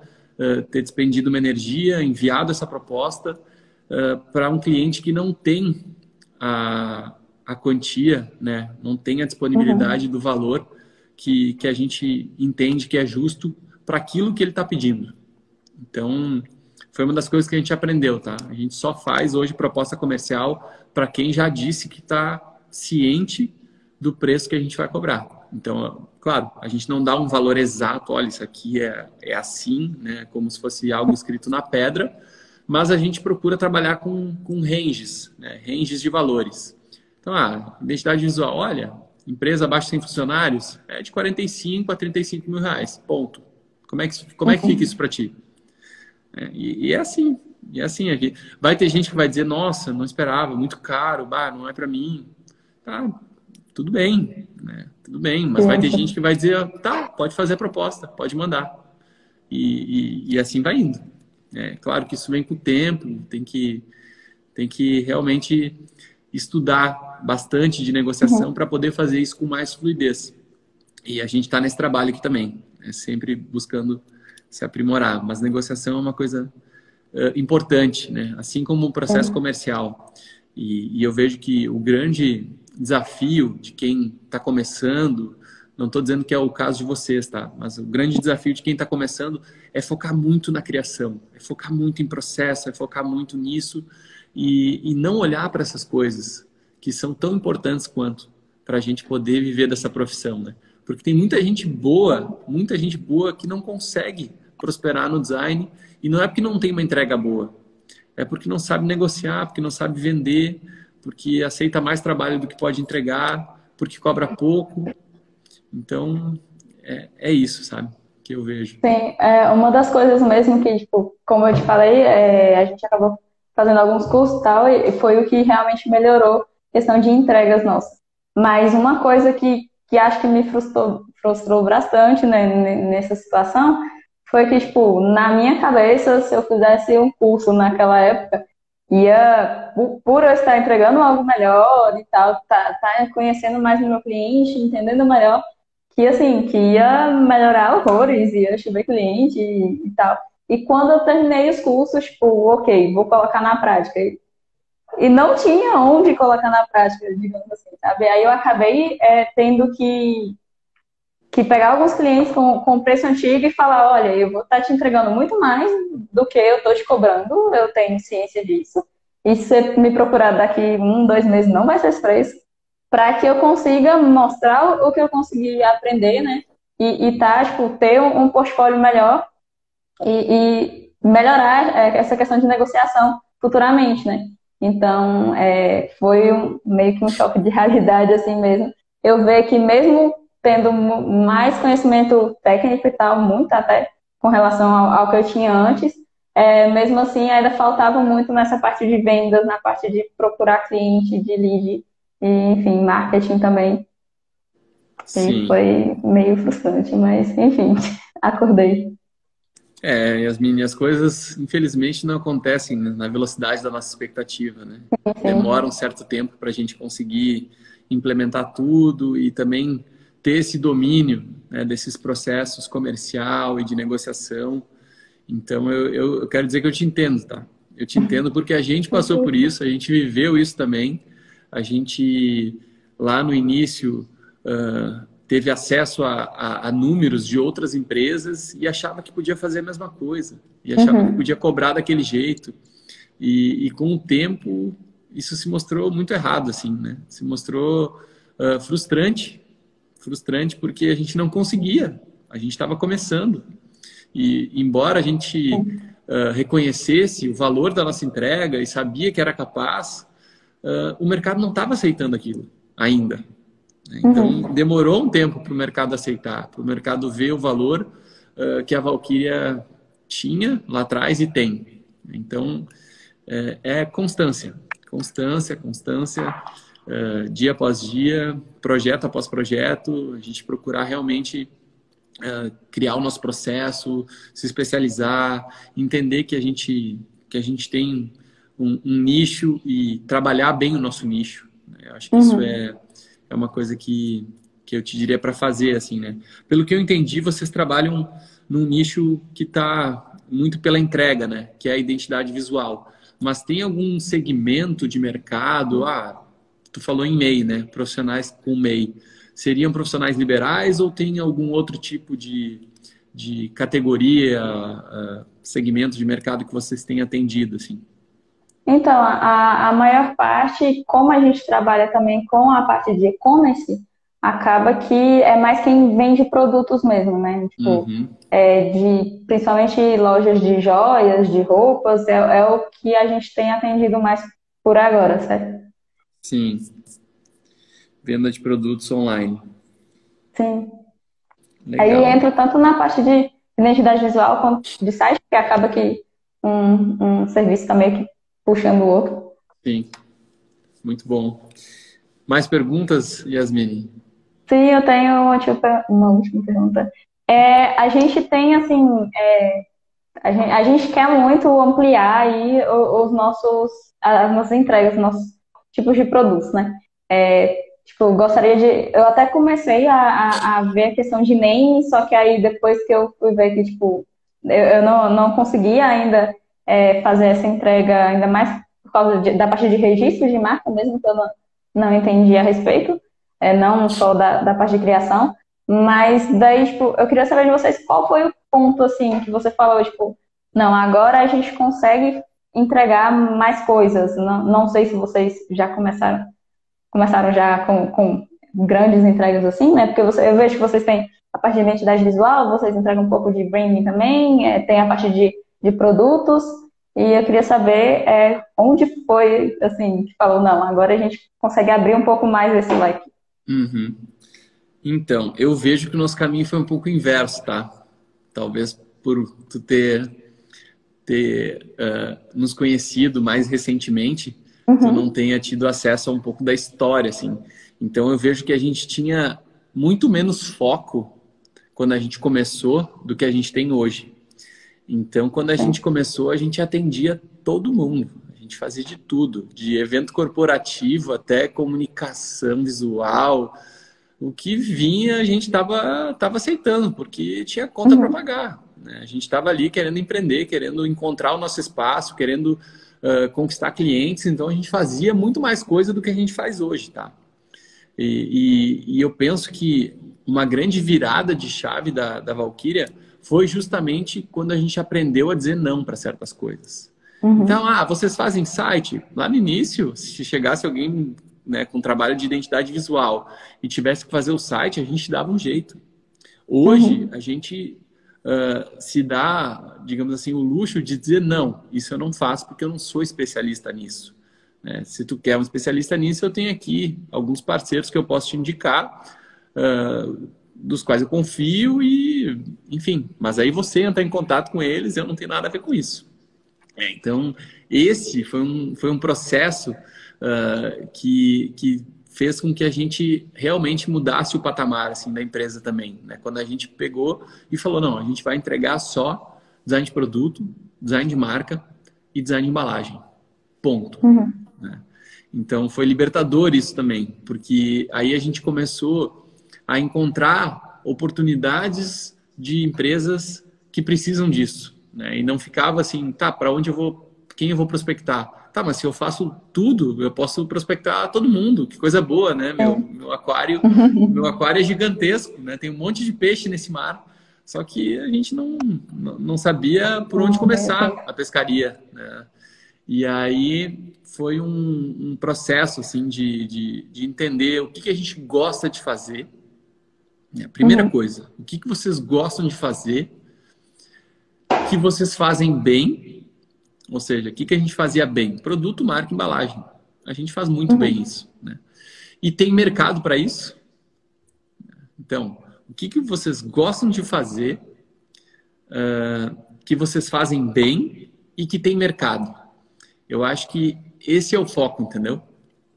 A: ter despendido uma energia, enviado essa proposta para um cliente que não tem a quantia, né? Não tem a disponibilidade
B: Uhum.
A: do valor que a gente entende que é justo para aquilo que ele está pedindo. Então, foi uma das coisas que a gente aprendeu, tá? A gente só faz hoje proposta comercial para quem já disse que está ciente do preço que a gente vai cobrar. Então, claro, a gente não dá um valor exato, olha, isso aqui é assim, né? Como se fosse algo escrito na pedra, mas a gente procura trabalhar com ranges, né? Ranges de valores. Então, identidade visual, olha, empresa abaixo de 100 funcionários é de 45 a 35 mil reais, ponto. Como é que fica isso
B: Uhum.
A: para ti? E é assim, aqui. Vai ter gente que vai dizer, nossa, não esperava, muito caro, bah, não é para mim. Tá, tudo bem, né? Tudo bem, mas vai
B: Sim,
A: ter gente que
B: sim.
A: vai dizer, tá, pode fazer a proposta, pode mandar. E assim vai indo. É claro que isso vem com o tempo, tem que realmente estudar bastante de negociação para
B: Uhum.
A: poder fazer isso com mais fluidez. E a gente está nesse trabalho aqui também, sempre buscando se aprimorar. Mas negociação é uma coisa importante, né? Assim como o processo
B: Sim.
A: comercial. E eu vejo que o grande desafio de quem está começando, não estou dizendo que é o caso de vocês, tá? Mas o grande desafio de quem está começando é focar muito na criação, é focar muito em processo, é focar muito nisso e não olhar para essas coisas que são tão importantes quanto para a gente poder viver dessa profissão, né? Porque tem muita gente boa que não consegue prosperar no design e não é porque não tem uma entrega boa, é porque não sabe negociar, porque não sabe vender, porque aceita mais trabalho do que pode entregar, porque cobra pouco. Então, é isso, sabe? Que eu vejo.
B: Sim, uma das coisas mesmo que, tipo, como eu te falei, a gente acabou fazendo alguns cursos e tal, e foi o que realmente melhorou a questão de entregas nossas. Mas uma coisa que acho que me frustrou bastante, né, nessa situação foi que, tipo, na minha cabeça, se eu fizesse um curso naquela época, por eu estar entregando algo melhor e tal, tá conhecendo mais o meu cliente, entendendo melhor, que assim, que ia melhorar horrores, ia chover cliente e tal. E quando eu terminei os cursos, tipo, ok, vou colocar na prática. E não tinha onde colocar na prática, digamos assim, sabe? Aí eu acabei tendo que pegar alguns clientes com preço antigo e falar, olha, eu vou estar te entregando muito mais do que eu estou te cobrando, eu tenho ciência disso. E se você me procurar daqui 1, 2 meses, não vai ser esse preço, para que eu consiga mostrar o que eu consegui aprender, né? E tá, tipo, ter um portfólio melhor e melhorar essa questão de negociação futuramente, né? Então, foi meio que um choque de realidade assim mesmo. Eu ver que mesmo tendo mais conhecimento técnico e tal, muito até com relação ao que eu tinha antes, mesmo assim ainda faltava muito nessa parte de vendas, na parte de procurar cliente, de lead, e, enfim, marketing também. E
A: Sim.
B: foi meio frustrante, mas enfim, acordei.
A: É, Yasmin, as coisas, infelizmente, não acontecem na velocidade da nossa expectativa, né? Demora um
B: Sim.
A: certo tempo para a gente conseguir implementar tudo e também ter esse domínio, né, desses processos comercial e de negociação. Então, eu quero dizer que eu te entendo, tá? Eu te entendo porque a gente passou por isso, a gente viveu isso também. A gente, lá no início, teve acesso a números de outras empresas e achava que podia fazer a mesma coisa. E achava que
B: Uhum.
A: podia cobrar daquele jeito. E com o tempo, isso se mostrou muito errado, assim, né? Se mostrou frustrante. Frustrante porque a gente não conseguia. A gente estava começando. E embora a gente reconhecesse o valor da nossa entrega e sabia que era capaz, o mercado não estava aceitando aquilo ainda, né? Então
B: Uhum.
A: demorou um tempo para o mercado aceitar, para o mercado ver o valor que a Valkyria tinha lá atrás e tem. Então é constância, constância, constância, dia após dia, projeto após projeto, a gente procurar realmente criar o nosso processo, se especializar, entender que a gente tem um nicho e trabalhar bem o nosso nicho, né? Eu acho que isso
B: Uhum.
A: é uma coisa que eu te diria para fazer, assim, né? Pelo que eu entendi, vocês trabalham num nicho que está muito pela entrega, né? Que é a identidade visual. Mas tem algum segmento de mercado? Ah, tu falou em MEI, né? Profissionais com MEI. Seriam profissionais liberais ou tem algum outro tipo de categoria, segmento de mercado que vocês têm atendido, assim?
B: Então, a maior parte, como a gente trabalha também com a parte de e-commerce, acaba que é mais quem vende produtos mesmo, né? Tipo,
A: Uhum.
B: principalmente lojas de joias, de roupas, é o que a gente tem atendido mais por agora, certo?
A: Sim, venda de produtos online.
B: Sim. Aí
A: Legal.
B: entra tanto na parte de identidade visual quanto de site, que acaba que um serviço está meio que puxando o outro.
A: Sim, muito bom. Mais perguntas, Yasmini?
B: Sim, eu tenho uma última pergunta. A gente tem, assim, a gente quer muito ampliar aí as nossas entregas, os nossos tipos de produtos, né? Tipo, gostaria de. Eu até comecei a ver a questão de name, só que aí depois que eu fui ver que, tipo, eu não conseguia ainda fazer essa entrega, ainda mais por causa da parte de registro de marca mesmo, que eu não entendi a respeito, não só da parte de criação. Mas daí, tipo, eu queria saber de vocês qual foi o ponto, assim, que você falou, tipo, não, agora a gente consegue entregar mais coisas. Não sei se vocês já começaram já com grandes entregas assim, né? Porque eu vejo que vocês têm a parte de identidade visual, vocês entregam um pouco de branding também, tem a parte de produtos, e eu queria saber onde foi, assim, que falou, não, agora a gente consegue abrir um pouco mais esse leque.
A: Uhum. Então, eu vejo que o nosso caminho foi um pouco inverso, tá? Talvez por tu ter nos conhecido mais recentemente, tu não
B: Uhum,
A: tenha tido acesso a um pouco da história, assim. Então, eu vejo que a gente tinha muito menos foco quando a gente começou do que a gente tem hoje. Então, quando a gente
B: sim.
A: começou, a gente atendia todo mundo. A gente fazia de tudo, de evento corporativo até comunicação visual. O que vinha, a gente tava aceitando, porque tinha conta para
B: Uhum,
A: pagar, né? A gente estava ali querendo empreender, querendo encontrar o nosso espaço, querendo conquistar clientes. Então, a gente fazia muito mais coisa do que a gente faz hoje, tá? E eu penso que uma grande virada de chave da Valkyria foi justamente quando a gente aprendeu a dizer não para certas coisas. Então,
B: uhum,
A: vocês fazem site? Lá no início, se chegasse alguém, né, com trabalho de identidade visual e tivesse que fazer o site, a gente dava um jeito. Hoje, a
B: uhum,
A: gente se dá, digamos assim, o luxo de dizer não, isso eu não faço porque eu não sou especialista nisso, né? Se tu quer um especialista nisso, eu tenho aqui alguns parceiros que eu posso te indicar, dos quais eu confio e, enfim, mas aí você entra em contato com eles, eu não tenho nada a ver com isso. Então, esse foi um processo que fez com que a gente realmente mudasse o patamar assim, da empresa também, né? Quando a gente pegou e falou, não, a gente vai entregar só design de produto, design de marca e design de embalagem. Ponto. Né? Então foi libertador isso também, porque aí a gente começou a encontrar oportunidades de empresas que precisam disso, né? E não ficava assim, tá, para onde eu vou, quem eu vou prospectar? Tá, mas se eu faço tudo, eu posso prospectar todo mundo, que coisa boa, né? Meu aquário é gigantesco, né? Tem um monte de peixe nesse mar, só que a gente não sabia por onde começar a pescaria, né? E aí foi um processo assim de entender o que a gente gosta de fazer. A primeira coisa, o que vocês gostam de fazer, que vocês fazem bem, ou seja, o que a gente fazia bem? Produto, marca, embalagem. A gente faz muito bem isso, né? E tem mercado para isso? Então, o que vocês gostam de fazer, que vocês fazem bem e que tem mercado? Eu acho que esse é o foco, entendeu?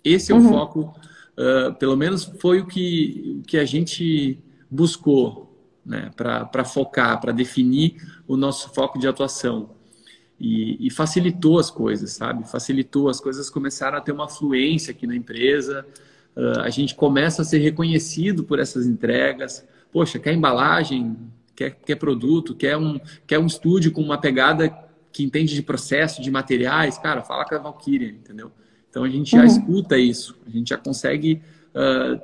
A: Esse é o foco, pelo menos foi o que a gente buscou, né? Para focar, para definir o nosso foco de atuação. E facilitou as coisas, sabe? Facilitou, as coisas começaram a ter uma fluência aqui na empresa, a gente começa a ser reconhecido por essas entregas. Poxa, quer embalagem, quer produto, quer um estúdio com uma pegada que entende de processo, de materiais, cara, fala com a Valkyria, entendeu? Então a gente já escuta isso, a gente já consegue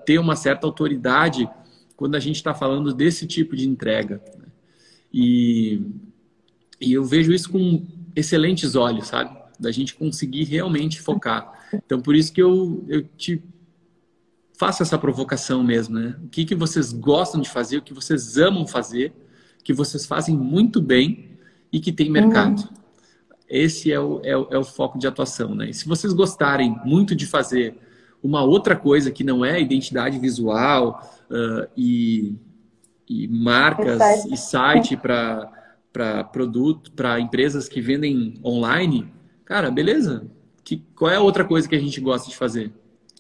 A: ter uma certa autoridade quando a gente está falando desse tipo de entrega, né? E eu vejo isso com excelentes olhos, sabe? Da gente conseguir realmente focar. Então, por isso que eu te faço essa provocação mesmo, né? O que vocês gostam de fazer, o que vocês amam fazer, que vocês fazem muito bem e que tem mercado. Esse é o foco de atuação, né? E se vocês gostarem muito de fazer uma outra coisa que não é identidade visual e marcas e site para produto, para empresas que vendem online, cara, beleza. Qual é a outra coisa que a gente gosta de fazer,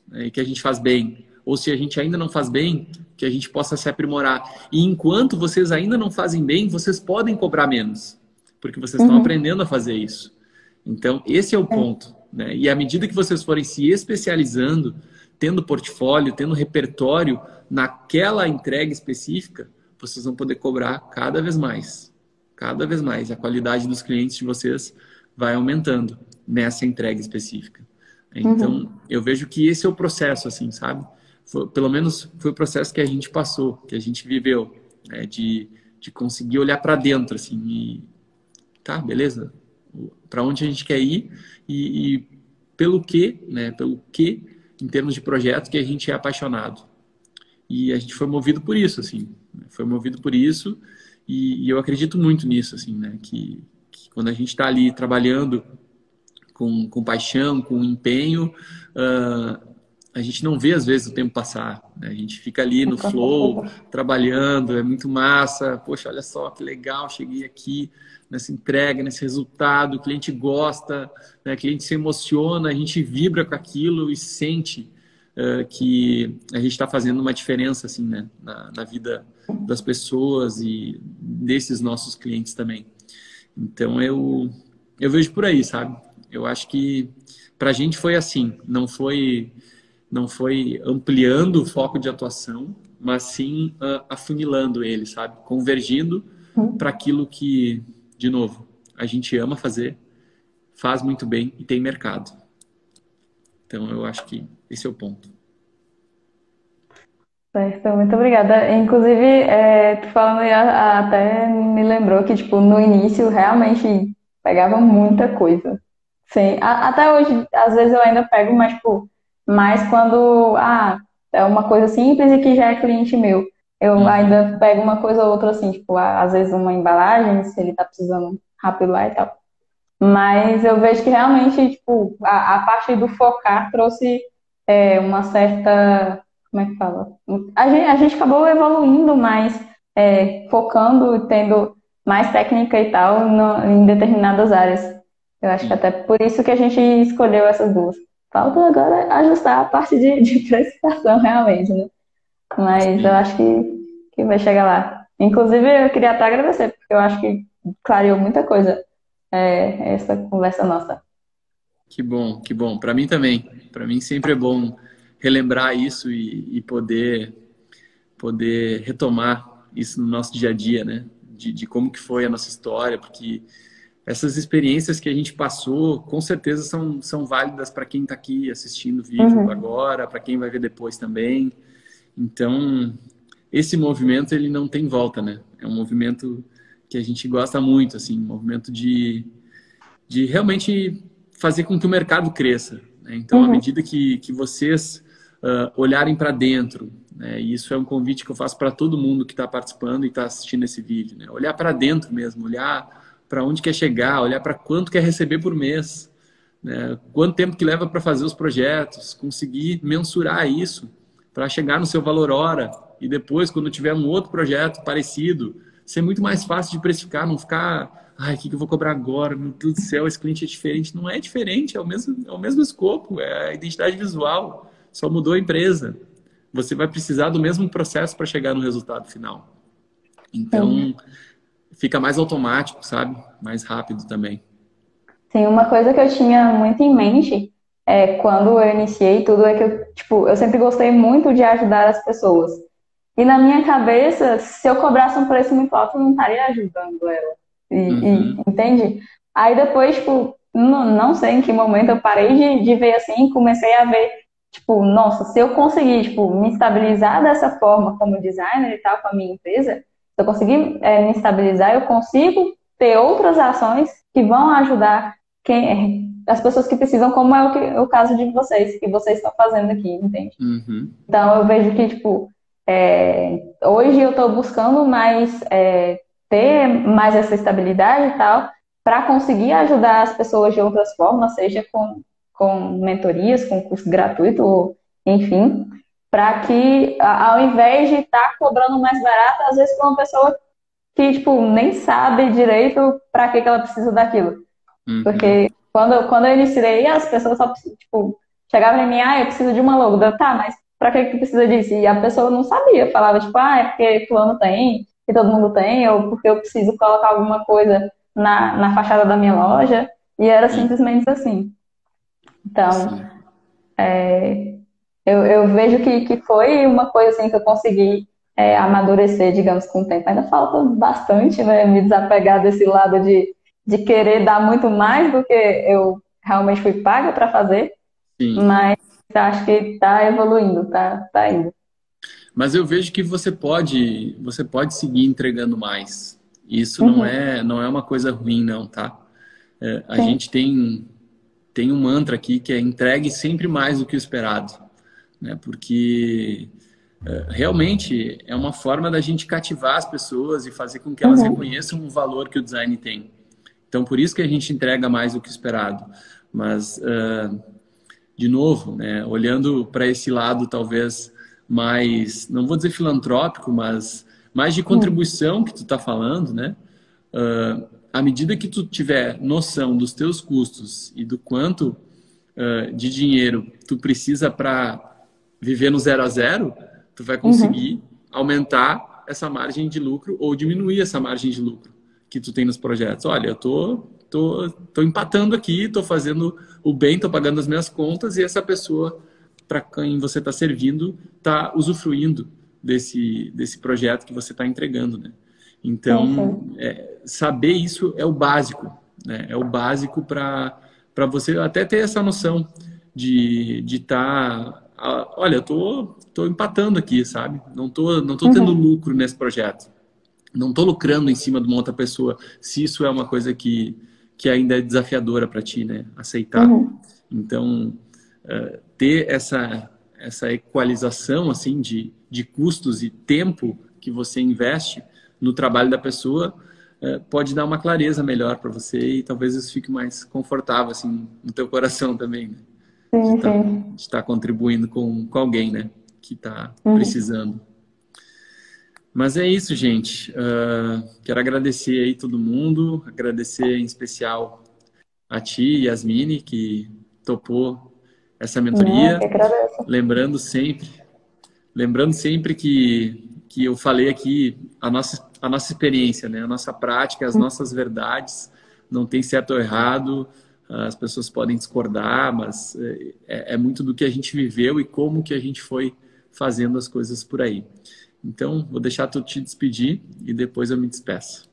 A: né, e que a gente faz bem? Ou se a gente ainda não faz bem, que a gente possa se aprimorar. E enquanto vocês ainda não fazem bem, vocês podem cobrar menos, porque vocês estão aprendendo a fazer isso. Então, esse é o ponto, né? E à medida que vocês forem se especializando, tendo portfólio, tendo repertório naquela entrega específica, vocês vão poder cobrar cada vez mais. Cada vez mais. A qualidade dos clientes de vocês vai aumentando nessa entrega específica. Então, eu vejo que esse é o processo, assim, sabe? Pelo menos foi o processo que a gente passou, que a gente viveu, né? De conseguir olhar para dentro, assim, e tá, beleza? Para onde a gente quer ir e pelo que, né? Pelo que, em termos de projeto, que a gente é apaixonado. E a gente foi movido por isso, assim. Foi movido por isso e eu acredito muito nisso, assim, né? Que quando a gente está ali trabalhando com paixão, com empenho, a gente não vê, às vezes, o tempo passar, né? A gente fica ali no flow, trabalhando, é muito massa. Poxa, olha só que legal, cheguei aqui nessa entrega, nesse resultado, o cliente gosta, né? O cliente se emociona, a gente vibra com aquilo e sente que a gente está fazendo uma diferença, assim, né? Na vida das pessoas e desses nossos clientes também. Então, eu vejo por aí, sabe? Eu acho que para a gente foi assim, não foi ampliando o foco de atuação, mas sim afunilando ele, sabe? Convergindo para aquilo que, de novo, a gente ama fazer, faz muito bem e tem mercado. Então, eu acho que esse é o ponto.
B: Certo, muito obrigada. Inclusive, tu falando aí, até me lembrou que, tipo, no início realmente pegava muita coisa. Sim, até hoje, às vezes eu ainda pego, mas, tipo, mais quando, é uma coisa simples e que já é cliente meu. Eu ainda pego uma coisa ou outra, assim, tipo, às vezes uma embalagem, se ele tá precisando rápido lá e tal. Mas eu vejo que realmente, tipo, a parte do focar trouxe uma certa, como é que fala? A gente acabou evoluindo mais, focando, tendo mais técnica e tal em determinadas áreas. Eu acho que até por isso que a gente escolheu essas duas. Falta agora ajustar a parte de precificação, realmente, né? Mas eu acho que vai chegar lá. Inclusive, eu queria até agradecer, porque eu acho que clareou muita coisa, essa conversa nossa.
A: Que bom, que bom. Para mim também. Para mim sempre é bom relembrar isso e poder retomar isso no nosso dia a dia, né? De como que foi a nossa história, porque essas experiências que a gente passou, com certeza são válidas para quem está aqui assistindo o vídeo
B: Uhum,
A: agora, para quem vai ver depois também. Então, esse movimento ele não tem volta, né? É um movimento que a gente gosta muito, assim, um movimento de realmente fazer com que o mercado cresça, né? Então, à
B: uhum,
A: medida que vocês olharem para dentro, né? E isso é um convite que eu faço para todo mundo que está participando e está assistindo esse vídeo, né? Olhar para dentro mesmo, olhar para onde quer chegar, olhar para quanto quer receber por mês, né? Quanto tempo que leva para fazer os projetos, conseguir mensurar isso para chegar no seu valor hora e depois, quando tiver um outro projeto parecido, ser muito mais fácil de precificar, não ficar, ai, o que eu vou cobrar agora? Meu Deus do céu, esse cliente é diferente. Não é diferente, é o mesmo escopo, é a identidade visual, só mudou a empresa. Você vai precisar do mesmo processo para chegar no resultado final.
B: sim.
A: Então, fica mais automático, sabe? Mais rápido também.
B: Sim, uma coisa que eu tinha muito em mente quando eu iniciei tudo é que eu sempre gostei muito de ajudar as pessoas. E na minha cabeça, se eu cobrasse um preço muito alto, eu não estaria ajudando ela.
A: Uhum.
B: Entende? Aí depois, não sei em que momento eu parei de ver assim e comecei a ver, nossa, se eu conseguir, me estabilizar dessa forma como designer e tal com a minha empresa, se eu conseguir me estabilizar, eu consigo ter outras ações que vão ajudar as pessoas que precisam, como é o caso de vocês, que vocês estão fazendo aqui, entende?
A: Uhum.
B: Então eu vejo que, hoje eu estou buscando ter mais essa estabilidade e tal, para conseguir ajudar as pessoas de outras formas, seja com mentorias, com curso gratuito, enfim, para que, ao invés de estar cobrando mais barato, às vezes para uma pessoa que, nem sabe direito para que ela precisa daquilo.
A: Uhum.
B: Porque quando eu iniciei, as pessoas só, chegavam em mim, eu preciso de uma logo. Tá, mas pra que tu precisa disso? E a pessoa não sabia, falava, é porque fulano tem, e todo mundo tem, ou porque eu preciso colocar alguma coisa na fachada da minha loja, e era
A: Sim,
B: simplesmente assim. Então,
A: sim.
B: eu vejo que foi uma coisa assim que eu consegui amadurecer, digamos, com o tempo. Ainda falta bastante, né, me desapegar desse lado de querer dar muito mais do que eu realmente fui paga para fazer,
A: Sim.
B: mas acho que está evoluindo, tá indo.
A: Mas eu vejo que você pode seguir entregando mais. Isso
B: Uhum,
A: não é uma coisa ruim, não, tá? A
B: sim,
A: gente tem um mantra aqui que é entregue sempre mais do que o esperado, né? Porque realmente é uma forma da gente cativar as pessoas e fazer com que elas
B: uhum,
A: reconheçam o valor que o design tem. Então, por isso que a gente entrega mais do que o esperado. Mas de novo, né, olhando para esse lado talvez mais, não vou dizer filantrópico, mas mais de
B: uhum,
A: contribuição que tu está falando, né? À medida que tu tiver noção dos teus custos e do quanto de dinheiro tu precisa para viver no zero a zero, tu vai
B: uhum,
A: conseguir aumentar essa margem de lucro ou diminuir essa margem de lucro que tu tem nos projetos. Olha, eu tô empatando aqui, tô fazendo o bem, tô pagando as minhas contas e essa pessoa para quem você está servindo está usufruindo desse projeto que você está entregando, né?
B: sim,
A: Então,
B: sim,
A: saber isso é o básico, né? É o básico para você até ter essa noção de estar, olha, eu tô empatando aqui, sabe? Não tô tendo
B: uhum,
A: lucro nesse projeto. Não tô lucrando em cima de uma outra pessoa, se isso é uma coisa que ainda é desafiadora para ti, né? Aceitar.
B: uhum,
A: Então, ter essa equalização assim de custos e tempo que você investe no trabalho da pessoa pode dar uma clareza melhor para você e talvez isso fique mais confortável assim no teu coração também, né? De
B: sim,
A: estar
B: sim,
A: de tá contribuindo com alguém, né? Que está
B: uhum.
A: precisando. Mas é isso, gente. Quero agradecer aí todo mundo, agradecer em especial a ti, Yasmine, que topou essa
B: Não, eu
A: mentoria.
B: que agradeço.
A: Lembrando sempre, lembrando sempre que eu falei aqui, a nossa a nossa experiência, né? A nossa prática, as nossas verdades. Não tem certo ou errado, as pessoas podem discordar, mas é muito do que a gente viveu e como que a gente foi fazendo as coisas por aí. Então, vou deixar tu te despedir e depois eu me despeço.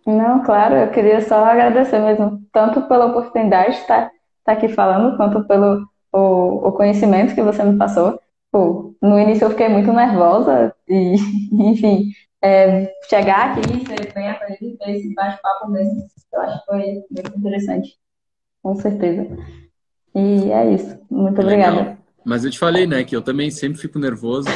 B: Não, claro, eu queria só agradecer mesmo, tanto pela oportunidade de estar aqui falando, quanto pelo o conhecimento que você me passou. Pô, no início eu fiquei muito nervosa e, enfim, chegar aqui e ser bem acolhido e ter esse bate-papo mesmo, eu acho que foi muito interessante, com certeza. E é isso. Muito
A: Legal.
B: obrigada.
A: Mas eu te falei, né, que eu também sempre fico nervoso.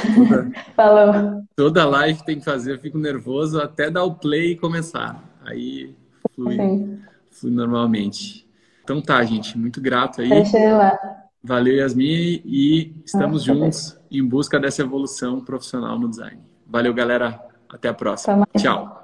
B: Falou.
A: Toda live tem que fazer, eu fico nervoso até dar o play e começar. Aí
B: Sim,
A: flui normalmente. Então tá, gente, muito grato aí.
B: deixa eu ir lá.
A: Valeu, Yasmin, e estamos
B: Nossa, Deus.
A: juntos em busca dessa evolução profissional no design. Valeu, galera. Até a próxima.
B: Até mais.
A: Tchau.